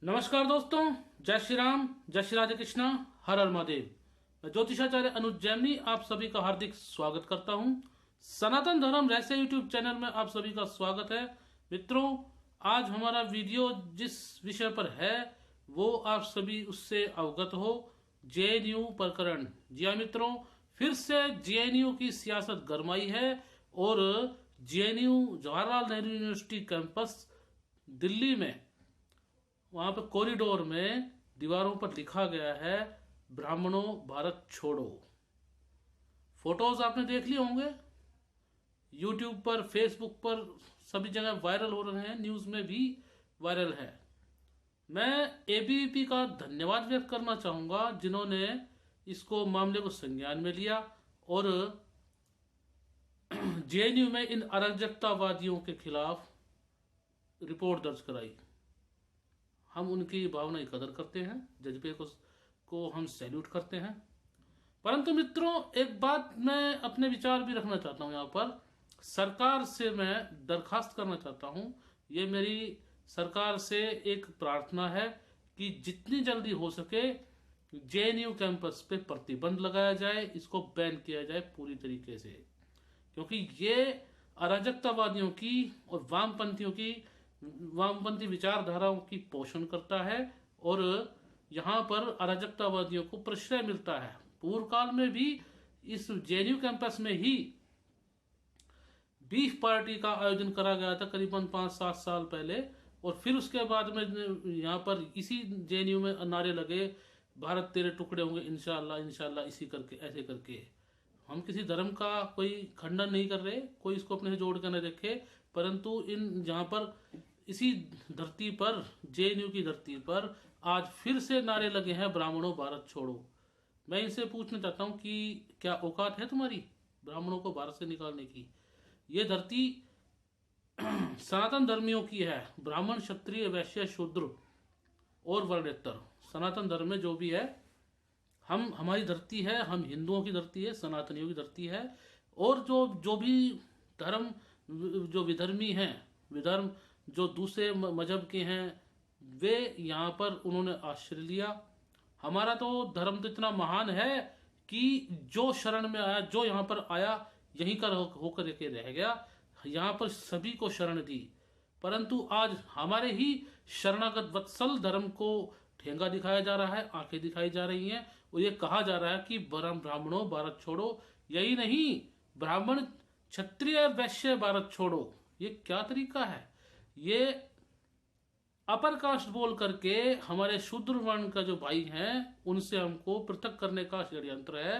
नमस्कार दोस्तों, जय श्री राम, जय श्री राधे कृष्णा, हर हर महादेव। मैं ज्योतिषाचार्य अनुज जैमिनी आप सभी का हार्दिक स्वागत करता हूं। सनातन धर्म रहस्य यूट्यूब चैनल में आप सभी का स्वागत है। मित्रों, आज हमारा वीडियो जिस विषय पर है वो आप सभी उससे अवगत हो। जेएनयू प्रकरण। जी हाँ मित्रों, फिर से जेएनयू की सियासत गरमाई है और JNU Jawaharlal Nehru university campus Delhi में वहां पर कॉरिडोर में दीवारों पर लिखा गया है, ब्राह्मणों भारत छोड़ो। फोटोज आपने देख लिए होंगे, यूट्यूब पर, फेसबुक पर सभी जगह वायरल हो रहे हैं, न्यूज में भी वायरल है। मैं एबीवीपी का धन्यवाद व्यक्त करना चाहूंगा जिन्होंने इसको मामले को संज्ञान में लिया और जेएनयू में इन अराजकतावादियों के खिलाफ रिपोर्ट दर्ज कराई। हम उनकी भावना की कदर करते हैं, जज्बे को हम सैल्यूट करते हैं। परंतु मित्रों, एक बात मैं अपने विचार भी रखना चाहता हूं। यहाँ पर सरकार से मैं दरखास्त करना चाहता हूं, ये मेरी सरकार से एक प्रार्थना है कि जितनी जल्दी हो सके जेएनयू कैंपस पे प्रतिबंध लगाया जाए, इसको बैन किया जाए पूरी तरीके से, क्योंकि ये अराजकतावादियों की और वामपंथी विचारधाराओं की पोषण करता है और यहाँ पर अराजकतावादियों को प्रश्रय मिलता है। पूर्व काल में भी इस जेएनयू कैंपस में ही बीफ पार्टी का आयोजन करा गया था करीबन 5-7 साल पहले, और फिर उसके बाद में यहाँ पर इसी जेएनयू में नारे लगे, भारत तेरे टुकड़े होंगे इंशाअल्लाह इंशाअल्लाह, इसी करके ऐसे करके। हम किसी धर्म का कोई खंडन नहीं कर रहे, कोई इसको अपने से जोड़ कर न देखे, परंतु इन जहाँ पर इसी धरती पर, जेएनयू की धरती पर आज फिर से नारे लगे हैं, ब्राह्मणों भारत छोड़ो। मैं इनसे पूछना चाहता हूँ कि क्या औकात है तुम्हारी ब्राह्मणों को भारत से निकालने की? ये धरती सनातन धर्मियों की है। ब्राह्मण, क्षत्रिय, वैश्य, शूद्र और वर्णेतर, सनातन धर्म में जो भी है, हमारी धरती है, हम हिंदुओं की धरती है, सनातनियों की धरती है। और जो भी धर्म, जो विधर्मी हैं, विधर्म जो दूसरे मजहब के हैं, वे यहाँ पर उन्होंने आश्रय लिया। हमारा तो धर्म तो इतना महान है कि जो शरण में आया, जो यहाँ पर आया, यहीं का होकर के रह गया, यहाँ पर सभी को शरण दी। परंतु आज हमारे ही शरणागत वत्सल धर्म को ठेंगा दिखाया जा रहा है, आंखें दिखाई जा रही हैं और ये कहा जा रहा है कि ब्राह्मणों भारत छोड़ो। यही नहीं, ब्राह्मण, क्षत्रिय, वैश्य भारत छोड़ो। ये क्या तरीका है? ये अपर कास्ट बोल करके हमारे शूद्र वर्ण का जो भाई हैं उनसे हमको पृथक करने का षड्यंत्र है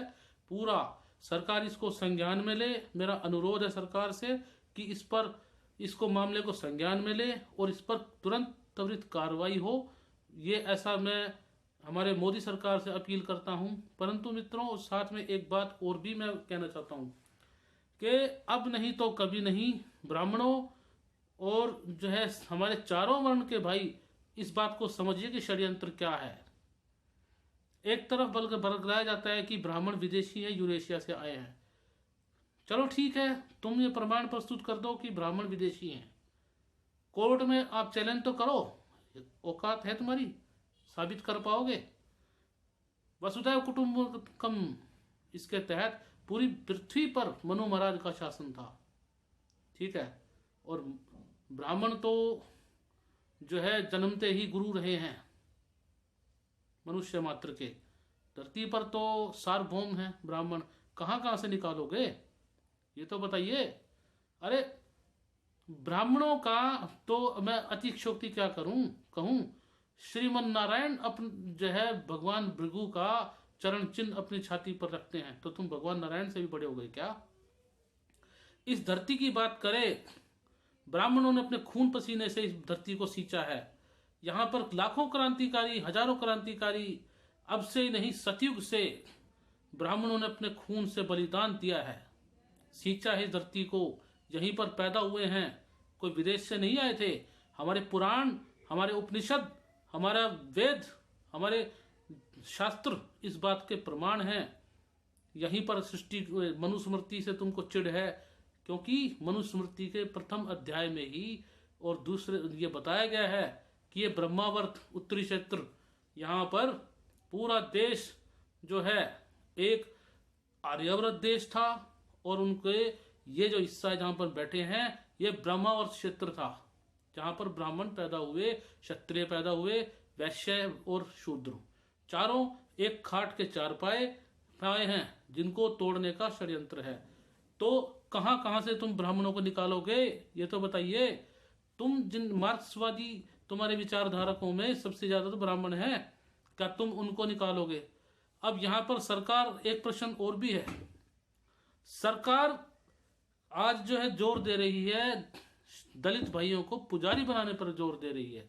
पूरा। सरकार इसको संज्ञान में ले। मेरा अनुरोध है सरकार से कि इसको मामले को संज्ञान में ले और इस पर तुरंत त्वरित कार्रवाई हो। ये ऐसा मैं हमारे मोदी सरकार से अपील करता हूं। परंतु मित्रों, साथ में एक बात और भी मैं कहना चाहता हूं कि अब नहीं तो कभी नहीं, ब्राह्मणों और जो है हमारे चारों वर्ण के भाई, इस बात को समझिए कि षड्यंत्र क्या है। एक तरफ बरगलाया जाता है कि ब्राह्मण विदेशी है, यूरेशिया से आए हैं। चलो ठीक है, तुम ये प्रमाण प्रस्तुत कर दो कि ब्राह्मण विदेशी हैं, कोर्ट में आप चैलेंज तो करो, औकात है तुम्हारी, साबित कर पाओगे? वसुधैव कुटुंबकम, इसके तहत पूरी पृथ्वी पर मनु महाराज का शासन था, ठीक है। और ब्राह्मण तो जो है जन्मते ही गुरु रहे हैं मनुष्य मात्र के। धरती पर तो सार्वभौम है ब्राह्मण, कहाँ कहाँ से निकालोगे ये तो बताइए। अरे ब्राह्मणों का तो मैं अतिशयोक्ति क्या कहूं, श्रीमन नारायण जो है भगवान भृगु का चरण चिन्ह अपनी छाती पर रखते हैं, तो तुम भगवान नारायण से भी बड़े हो गए क्या? इस धरती की बात करें, ब्राह्मणों ने अपने खून पसीने से इस धरती को सींचा है। यहाँ पर लाखों क्रांतिकारी, हजारों क्रांतिकारी, अब से ही नहीं सतयुग से ब्राह्मणों ने अपने खून से बलिदान दिया है, सींचा है इस धरती को। यहीं पर पैदा हुए हैं, कोई विदेश से नहीं आए थे। हमारे पुराण, हमारे उपनिषद, हमारा वेद, हमारे शास्त्र इस बात के प्रमाण हैं। यहीं पर सृष्टि, मनुस्मृति से तुमको चिढ़ है, क्योंकि मनुस्मृति के प्रथम अध्याय में ही और दूसरे ये बताया गया है कि ये ब्रह्मावर्त उत्तरी क्षेत्र, यहाँ पर पूरा देश जो है एक आर्यावर्त देश था, और उनके ये जो हिस्सा जहाँ पर बैठे हैं ये ब्रह्मावर्त क्षेत्र था, जहाँ पर ब्राह्मण पैदा हुए, क्षत्रिय पैदा हुए, वैश्य और शूद्र, चारों एक खाट के चार पाए हैं जिनको तोड़ने का षड्यंत्र है। तो कहाँ कहाँ से तुम ब्राह्मणों को निकालोगे, ये तो बताइए। तुम जिन मार्क्सवादी तुम्हारे विचारधारकों में सबसे ज्यादा तो ब्राह्मण हैं, क्या तुम उनको निकालोगे? अब यहाँ पर सरकार, एक प्रश्न और भी है, सरकार आज जो है जोर दे रही है दलित भाइयों को पुजारी बनाने पर जोर दे रही है।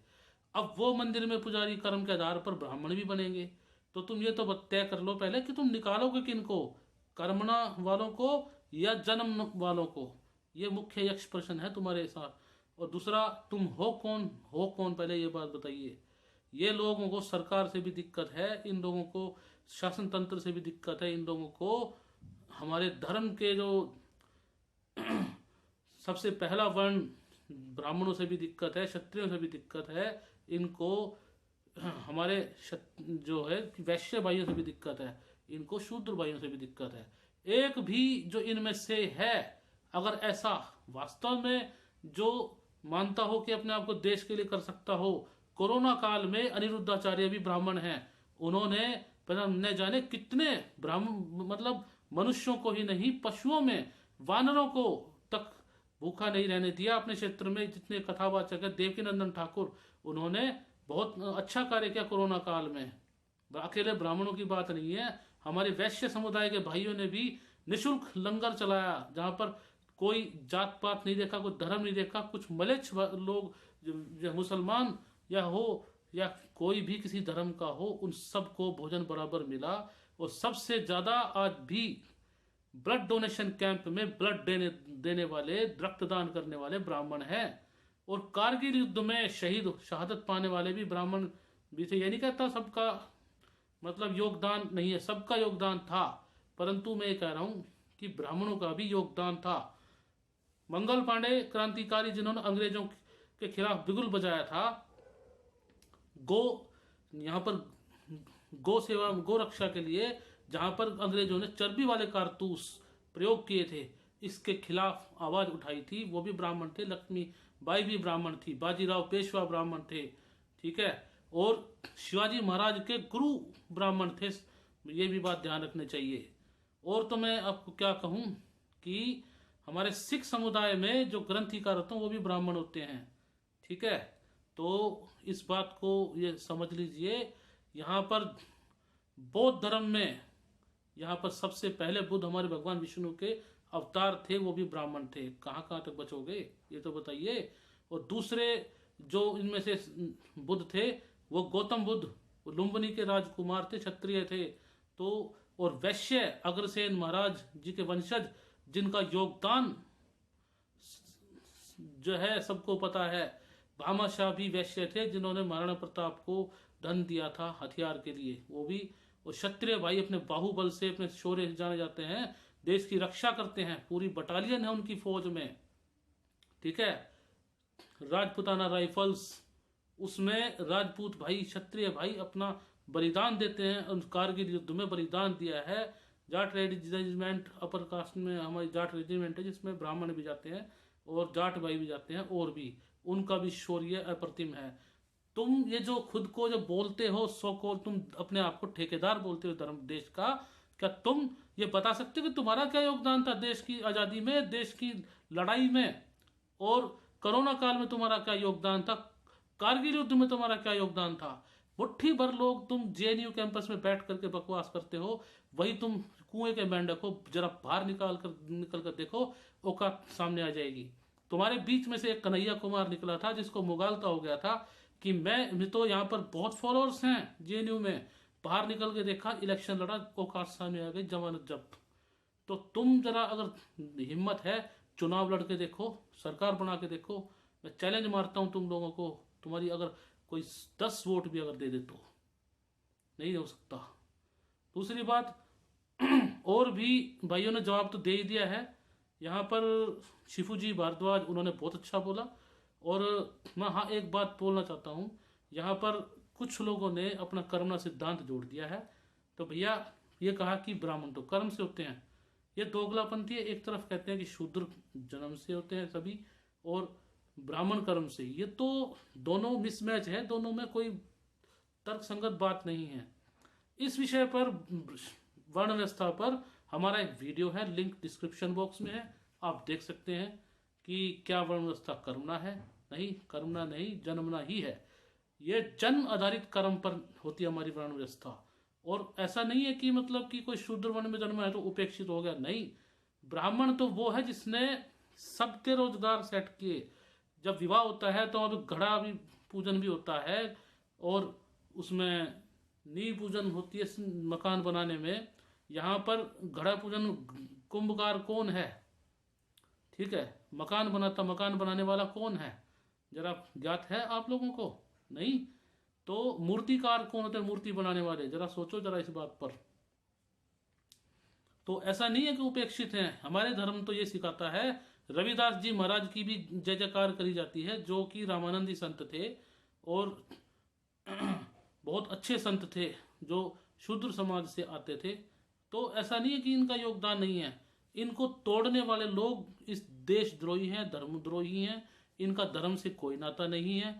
अब वो मंदिर में पुजारी कर्म के आधार पर ब्राह्मण भी बनेंगे, तो तुम ये तो तय कर लो पहले कि तुम निकालोगे किनको, कर्मणा वालों को या जन्म वालों को। ये मुख्य यक्ष प्रश्न है तुम्हारे साथ। और दूसरा, तुम हो कौन पहले ये बात बताइए। ये लोगों को सरकार से भी दिक्कत है, इन लोगों को शासन तंत्र से भी दिक्कत है, इन लोगों को हमारे धर्म के जो सबसे पहला वर्ण ब्राह्मणों से भी दिक्कत है, क्षत्रियों से भी दिक्कत है, इनको हमारे जो है वैश्य भाइयों से भी दिक्कत है, इनको शूद्र भाइयों से भी दिक्कत है। एक भी जो इनमें से है, अगर ऐसा वास्तव में जो मानता हो कि अपने आप को देश के लिए कर सकता हो, कोरोना काल में अनिरुद्धाचार्य भी ब्राह्मण हैं, उन्होंने न जाने कितने ब्राह्मण, मतलब मनुष्यों को ही नहीं, पशुओं में वानरों को तक भूखा नहीं रहने दिया अपने क्षेत्र में। जितने कथावाचक है, देवकीनंदन ठाकुर, उन्होंने बहुत अच्छा कार्य किया कोरोना काल में। अकेले ब्राह्मणों की बात नहीं है, हमारे वैश्य समुदाय के भाइयों ने भी निशुल्क लंगर चलाया, जहां पर कोई जात पात नहीं देखा, कोई धर्म नहीं देखा। कुछ मलेच्छ लोग जो मुसलमान या हो या कोई भी किसी धर्म का हो, उन सबको भोजन बराबर मिला। और सबसे ज्यादा आज भी ब्लड डोनेशन कैंप में ब्लड देने वाले, रक्तदान करने वाले ब्राह्मण हैं। और कारगिल युद्ध में शहादत पाने वाले भी ब्राह्मण भी थे। ये नहीं कहता सबका मतलब योगदान नहीं है, सबका योगदान था, परंतु मैं ये कह रहा हूं कि ब्राह्मणों का भी योगदान था। मंगल पांडे क्रांतिकारी, जिन्होंने अंग्रेजों के खिलाफ बिगुल बजाया था, यहाँ पर गो सेवा, गो रक्षा के लिए, जहां पर अंग्रेजों ने चर्बी वाले कारतूस प्रयोग किए थे, इसके खिलाफ आवाज उठाई थी, वो भी ब्राह्मण थे। लक्ष्मी बाई भी ब्राह्मण थी, बाजीराव पेशवा ब्राह्मण थे, ठीक है। और शिवाजी महाराज के गुरु ब्राह्मण थे, ये भी बात ध्यान रखनी चाहिए। और तो मैं आपको क्या कहूं कि हमारे सिख समुदाय में जो ग्रंथिकार होते हैं वो भी ब्राह्मण होते हैं, ठीक है। तो इस बात को ये समझ लीजिए। यहाँ पर बौद्ध धर्म में, यहाँ पर सबसे पहले बुद्ध हमारे भगवान विष्णु के अवतार थे, वो भी ब्राह्मण थे। कहाँ कहाँ तक बचोगे, ये तो बताइए। और दूसरे जो इनमें से बुद्ध थे, वो गौतम बुद्ध, वो लुम्बिनी के राजकुमार थे, क्षत्रिय थे। तो और वैश्य अग्रसेन महाराज जी के वंशज, जिनका योगदान जो है सबको पता है। भामाशाह भी वैश्य थे, जिन्होंने महाराणा प्रताप को धन दिया था हथियार के लिए, वो भी। और क्षत्रिय भाई अपने बाहुबल से, अपने शौर्य से जाने जाते हैं, देश की रक्षा करते हैं, पूरी बटालियन है उनकी फौज में, ठीक है। राजपुताना राइफल्स, उसमें राजपूत भाई, क्षत्रिय भाई अपना बलिदान देते हैं। उन कारगिल युद्ध में बलिदान दिया है। जाट रेजिमेंट, अपर कास्ट में हमारी जाट रेजिमेंट है, जिसमें ब्राह्मण भी जाते हैं और जाट भाई भी जाते हैं, और भी उनका भी शौर्य अप्रतिम है। तुम ये जो खुद को जो बोलते हो, सो को तुम अपने आप को ठेकेदार बोलते हो धर्म देश का, क्या तुम ये बता सकते हो कि तुम्हारा क्या योगदान था देश की आजादी में, देश की लड़ाई में? और कोरोना काल में तुम्हारा क्या योगदान था? कारगिल युद्ध में तुम्हारा क्या योगदान था? मुट्ठी भर लोग तुम जेएनयू कैंपस में बैठ करके बकवास करते हो, वही तुम कुएं के मेंढक हो। जरा बाहर निकल कर देखो, औकात सामने आ जाएगी। तुम्हारे बीच में से एक कन्हैया कुमार निकला था, जिसको मुगालता हो गया था कि मैं तो यहाँ पर बहुत फॉलोअर्स हैं जेएनयू में, बाहर निकल के देखा, इलेक्शन लड़ा, औकात सामने आ गई, जमानत जब्त। तो तुम जरा अगर हिम्मत है, चुनाव लड़ के देखो, सरकार बना के देखो। मैं चैलेंज मारता हूं तुम लोगों को, तुम्हारी अगर कोई 10 वोट भी अगर दे दे तो नहीं हो सकता। दूसरी बात, और भी भाइयों ने जवाब तो दे ही दिया है। यहाँ पर शिफूजी भारद्वाज, उन्होंने बहुत अच्छा बोला। और मैं हाँ एक बात बोलना चाहता हूँ यहाँ पर कुछ लोगों ने अपना कर्मणा सिद्धांत जोड़ दिया है। तो भैया ये कहा कि ब्राह्मण तो कर्म से होते हैं, ये दोगलापंथी है। एक तरफ कहते हैं कि शूद्र जन्म से होते हैं सभी, और ब्राह्मण कर्म से। ये तो दोनों मिसमैच है, दोनों में कोई तर्कसंगत बात नहीं है। इस विषय पर, वर्ण व्यवस्था पर, हमारा एक वीडियो है, लिंक डिस्क्रिप्शन बॉक्स में है, आप देख सकते हैं कि क्या वर्ण व्यवस्था कर्मणा है। नहीं, कर्मणा नहीं, जन्मना ही है। ये जन्म आधारित कर्म पर होती है हमारी वर्ण व्यवस्था। और ऐसा नहीं है कि मतलब कि कोई शूद्र वर्ण में जन्मा है तो उपेक्षित हो गया, नहीं। ब्राह्मण तो वो है जिसने सबके रोजगार सेट किए। जब विवाह होता है तो अब घड़ा भी पूजन भी होता है, और उसमें नींव पूजन होती है मकान बनाने में। यहाँ पर घड़ा पूजन कुंभकार कौन है, ठीक है, मकान बनाता, मकान बनाने वाला कौन है, जरा ज्ञात है आप लोगों को? नहीं। तो मूर्तिकार कौन होते हैं, मूर्ति बनाने वाले? जरा सोचो जरा इस बात पर। तो ऐसा नहीं है कि उपेक्षित हैं, हमारे धर्म तो ये सिखाता है। रविदास जी महाराज की भी जय जयकार करी जाती है, जो कि रामानंदी संत थे और बहुत अच्छे संत थे, जो शूद्र समाज से आते थे। तो ऐसा नहीं है कि इनका योगदान नहीं है। इनको तोड़ने वाले लोग इस देशद्रोही हैं, धर्मद्रोही हैं, इनका धर्म से कोई नाता नहीं है।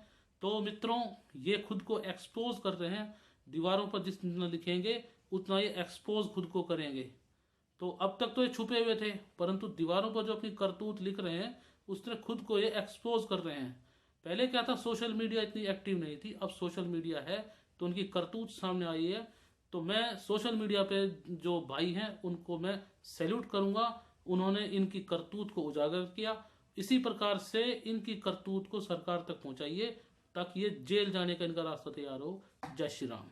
तो मित्रों, ये खुद को एक्सपोज कर रहे हैं। दीवारों पर जितना लिखेंगे उतना ये एक्सपोज खुद को करेंगे। तो अब तक तो ये छुपे हुए थे, परंतु दीवारों पर जो अपनी करतूत लिख रहे हैं उस तरह खुद को ये एक्सपोज कर रहे हैं। पहले क्या था, सोशल मीडिया इतनी एक्टिव नहीं थी, अब सोशल मीडिया है तो उनकी करतूत सामने आई है। तो मैं सोशल मीडिया पे जो भाई हैं उनको मैं सैल्यूट करूंगा, उन्होंने इनकी करतूत को उजागर किया। इसी प्रकार से इनकी करतूत को सरकार तक पहुंचाइए ताकि ये जेल जाने का इनका रास्ता तैयार हो। जय श्री राम।